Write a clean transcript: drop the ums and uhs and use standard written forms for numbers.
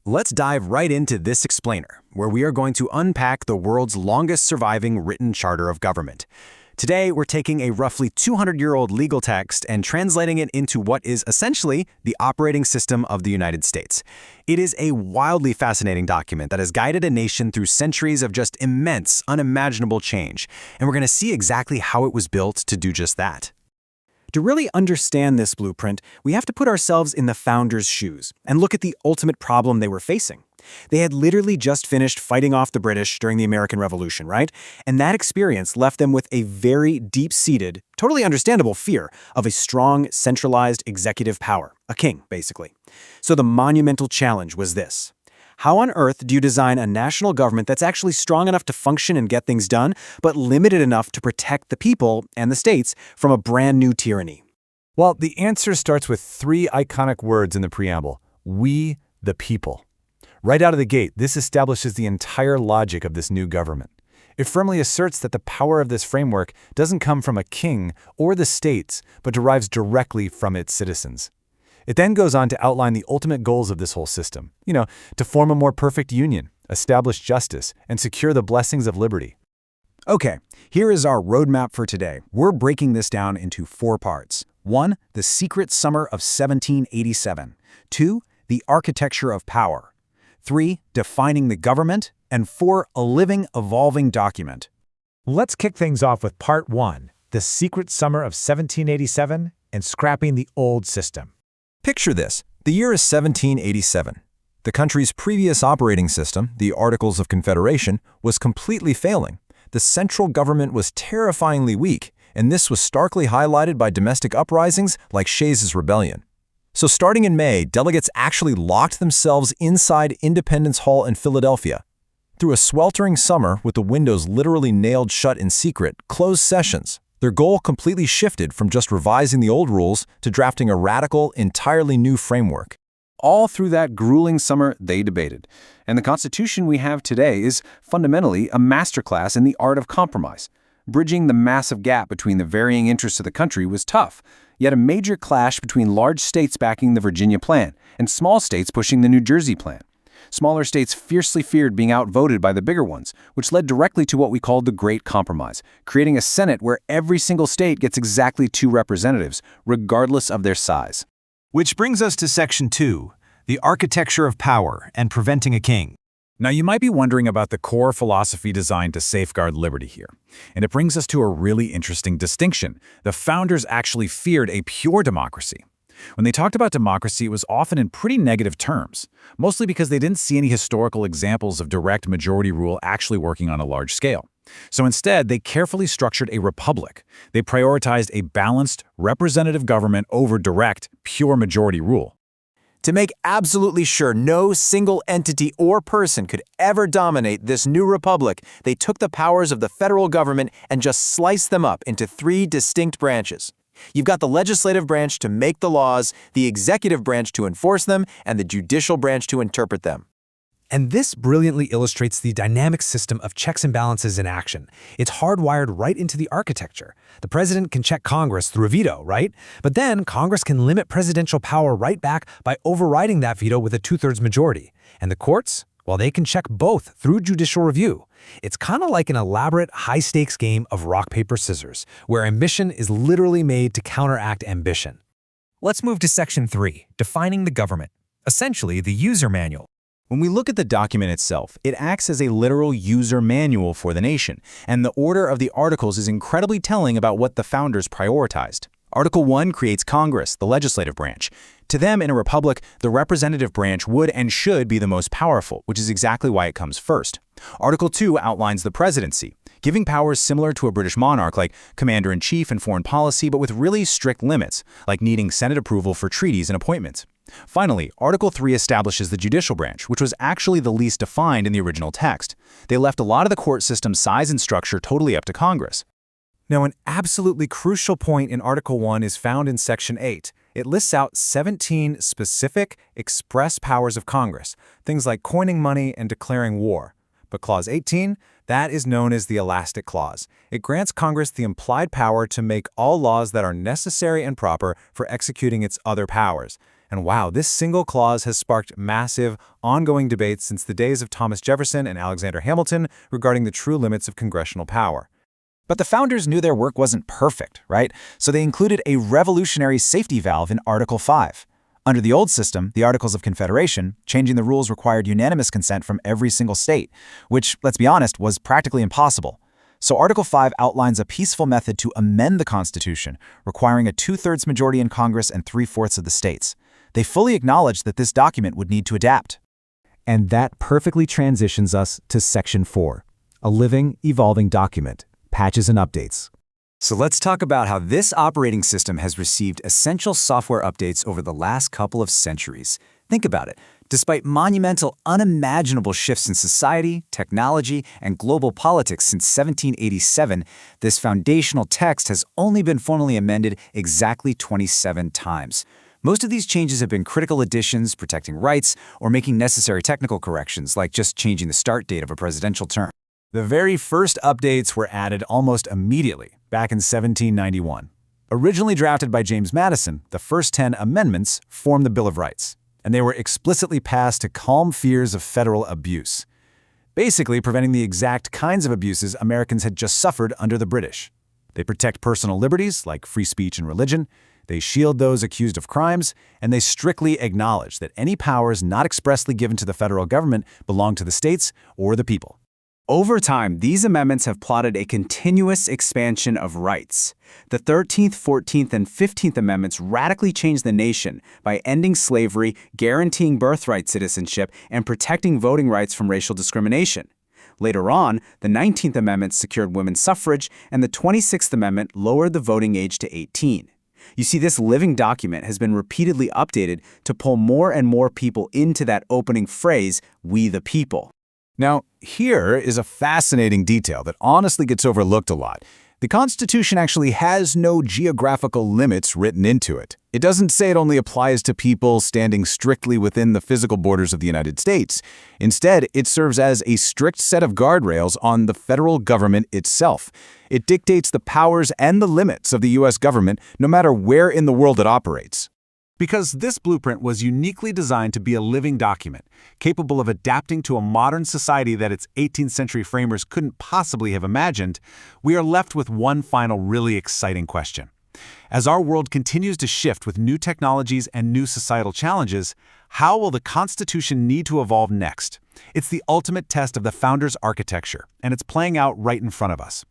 Let's dive right into this explainer, where we are going to unpack the world's longest surviving written charter of government. Today, we're taking a roughly 200-year-old legal text and translating it into what is essentially the operating system of the United States. It is a wildly fascinating document that has guided a nation through centuries of just immense, unimaginable change, and we're going to see exactly how it was built to do just that. To really understand this blueprint, we have to put ourselves in the founders' shoes and look at the ultimate problem they were facing. They had literally just finished fighting off the British during the American Revolution, right? And that experience left them with a very deep-seated, totally understandable fear of a strong, centralized executive power, a king, basically. So the monumental challenge was this. How on earth do you design a national government that's actually strong enough to function and get things done, but limited enough to protect the people and the states from a brand new tyranny? Well, the answer starts with three iconic words in the preamble: we the people. Right out of the gate, this establishes the entire logic of this new government. It firmly asserts that the power of this framework doesn't come from a king or the states, but derives directly from its citizens. It then goes on to outline the ultimate goals of this whole system, to form a more perfect union, establish justice, and secure the blessings of liberty. Okay, here is our roadmap for today. We're breaking this down into 4 parts. 1. The secret summer of 1787. 2. The architecture of power. 3. Defining the government. And 4. A living, evolving document. Let's kick things off with Part 1, the secret summer of 1787 and scrapping the old system. Picture this. The year is 1787. The country's previous operating system, the Articles of Confederation, was completely failing. The central government was terrifyingly weak, and this was starkly highlighted by domestic uprisings like Shays' Rebellion. So starting in May, delegates actually locked themselves inside Independence Hall in Philadelphia. Through a sweltering summer with the windows literally nailed shut in secret, closed sessions, their goal completely shifted from just revising the old rules to drafting a radical, entirely new framework. All through that grueling summer, they debated. And the Constitution we have today is fundamentally a masterclass in the art of compromise. Bridging the massive gap between the varying interests of the country was tough, yet a major clash between large states backing the Virginia Plan and small states pushing the New Jersey Plan. Smaller states fiercely feared being outvoted by the bigger ones, which led directly to what we called the Great Compromise, creating a Senate where every single state gets exactly 2 representatives, regardless of their size. Which brings us to Section 2, the architecture of power and preventing a king. Now, you might be wondering about the core philosophy designed to safeguard liberty here. And it brings us to a really interesting distinction. The founders actually feared a pure democracy. When they talked about democracy, it was often in pretty negative terms, mostly because they didn't see any historical examples of direct majority rule actually working on a large scale. So instead, they carefully structured a republic. They prioritized a balanced, representative government over direct, pure majority rule. To make absolutely sure no single entity or person could ever dominate this new republic, they took the powers of the federal government and just sliced them up into 3 distinct branches. You've got the legislative branch to make the laws, the executive branch to enforce them, and the judicial branch to interpret them. And this brilliantly illustrates the dynamic system of checks and balances in action. It's hardwired right into the architecture. The president can check Congress through a veto, right? But then Congress can limit presidential power right back by overriding that veto with a 2/3 majority. And the courts? Well, they can check both through judicial review. It's kind of like an elaborate, high-stakes game of rock, paper, scissors, where ambition is literally made to counteract ambition. Let's move to Section 3, defining the government, essentially the user manual. When we look at the document itself, it acts as a literal user manual for the nation, and the order of the articles is incredibly telling about what the founders prioritized. Article 1 creates Congress, the legislative branch. To them, in a republic, the representative branch would and should be the most powerful, which is exactly why it comes first. Article 2 outlines the presidency, giving powers similar to a British monarch like commander-in-chief in foreign policy, but with really strict limits, like needing Senate approval for treaties and appointments. Finally, Article 3 establishes the judicial branch, which was actually the least defined in the original text. They left a lot of the court system's size and structure totally up to Congress. Now, an absolutely crucial point in Article 1 is found in Section 8. It lists out 17 specific, express powers of Congress, things like coining money and declaring war. But Clause 18, that is known as the Elastic Clause. It grants Congress the implied power to make all laws that are necessary and proper for executing its other powers. And wow, this single clause has sparked massive, ongoing debates since the days of Thomas Jefferson and Alexander Hamilton regarding the true limits of congressional power. But the founders knew their work wasn't perfect, right? So they included a revolutionary safety valve in Article 5. Under the old system, the Articles of Confederation, changing the rules required unanimous consent from every single state, which, let's be honest, was practically impossible. So Article 5 outlines a peaceful method to amend the Constitution, requiring a 2/3 majority in Congress and 3/4 of the states. They fully acknowledged that this document would need to adapt. And that perfectly transitions us to Section 4, a living, evolving document, patches and updates. So let's talk about how this operating system has received essential software updates over the last couple of centuries. Think about it. Despite monumental, unimaginable shifts in society, technology, and global politics since 1787, this foundational text has only been formally amended exactly 27 times. Most of these changes have been critical additions, protecting rights, or making necessary technical corrections, like just changing the start date of a presidential term. The very first updates were added almost immediately, back in 1791. Originally drafted by James Madison, the first 10 amendments formed the Bill of Rights, and they were explicitly passed to calm fears of federal abuse, basically preventing the exact kinds of abuses Americans had just suffered under the British. They protect personal liberties, like free speech and religion, they shield those accused of crimes, and they strictly acknowledge that any powers not expressly given to the federal government belong to the states or the people. Over time, these amendments have plotted a continuous expansion of rights. The 13th, 14th, and 15th Amendments radically changed the nation by ending slavery, guaranteeing birthright citizenship, and protecting voting rights from racial discrimination. Later on, the 19th Amendment secured women's suffrage, and the 26th Amendment lowered the voting age to 18. You see, this living document has been repeatedly updated to pull more and more people into that opening phrase, "We the people." Now, here is a fascinating detail that honestly gets overlooked a lot. The Constitution actually has no geographical limits written into it. It doesn't say it only applies to people standing strictly within the physical borders of the United States. Instead, it serves as a strict set of guardrails on the federal government itself. It dictates the powers and the limits of the U.S. government, no matter where in the world it operates. Because this blueprint was uniquely designed to be a living document, capable of adapting to a modern society that its 18th century framers couldn't possibly have imagined, we are left with one final really exciting question. As our world continues to shift with new technologies and new societal challenges, how will the Constitution need to evolve next? It's the ultimate test of the founders' architecture, and it's playing out right in front of us.